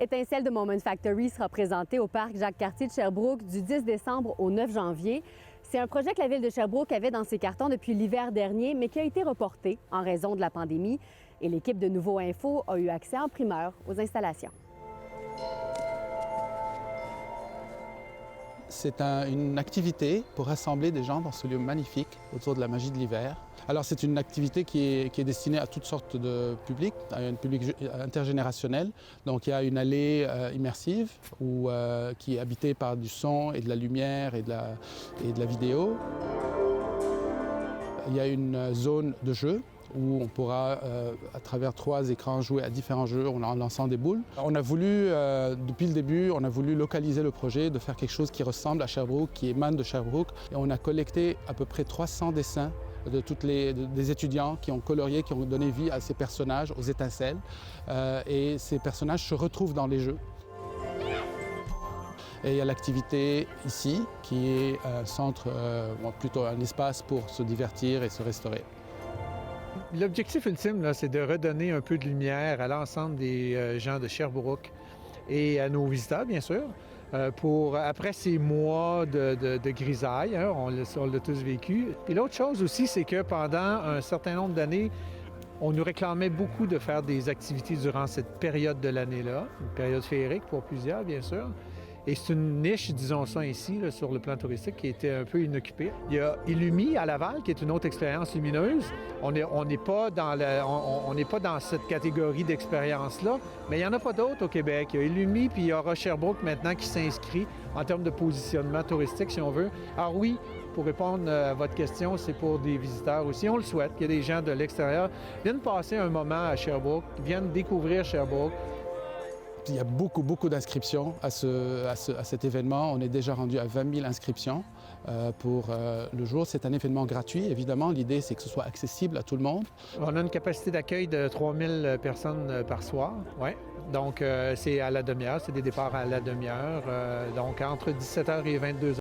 Étincelle de Moment Factory sera présentée au parc Jacques-Cartier de Sherbrooke du 10 décembre au 9 janvier. C'est un projet que la Ville de Sherbrooke avait dans ses cartons depuis l'hiver dernier, mais qui a été reporté en raison de la pandémie. Et l'équipe de Nouveau Info a eu accès en primeur aux installations. C'est une activité pour rassembler des gens dans ce lieu magnifique autour de la magie de l'hiver. Alors c'est une activité qui est destinée à toutes sortes de publics, à un public intergénérationnel. Donc il y a une allée immersive qui est habitée par du son et de la lumière et de la vidéo. Il y a une zone de jeu où on pourra, à travers 3 écrans, jouer à différents jeux en lançant des boules. On a voulu, depuis le début, on a voulu localiser le projet, de faire quelque chose qui ressemble à Sherbrooke, qui émane de Sherbrooke. Et on a collecté à peu près 300 dessins des étudiants qui ont colorié, qui ont donné vie à ces personnages, aux étincelles. Et ces personnages se retrouvent dans les jeux. Et il y a l'activité ici, qui est un centre, plutôt un espace pour se divertir et se restaurer. L'objectif ultime, c'est de redonner un peu de lumière à l'ensemble des gens de Sherbrooke et à nos visiteurs, bien sûr, après ces mois de grisaille, hein, on l'a tous vécu. Puis l'autre chose aussi, c'est que pendant un certain nombre d'années, on nous réclamait beaucoup de faire des activités durant cette période de l'année-là, une période féerique pour plusieurs, bien sûr. Et c'est une niche, disons ça ici, là, sur le plan touristique, qui était un peu inoccupée. Il y a Illumi à Laval, qui est une autre expérience lumineuse. On n'est pas dans cette catégorie d'expérience-là, mais il n'y en a pas d'autres au Québec. Il y a Illumi, puis il y aura Sherbrooke maintenant qui s'inscrit en termes de positionnement touristique, si on veut. Alors oui, pour répondre à votre question, c'est pour des visiteurs aussi. On le souhaite, qu'il y ait des gens de l'extérieur viennent passer un moment à Sherbrooke, viennent découvrir Sherbrooke. Il y a beaucoup d'inscriptions à cet événement. On est déjà rendu à 20 000 inscriptions pour le jour. C'est un événement gratuit, évidemment. L'idée, c'est que ce soit accessible à tout le monde. On a une capacité d'accueil de 3000 personnes par soir. Ouais. Donc, c'est à la demi-heure. C'est des départs à la demi-heure. Donc, entre 17h et 22h.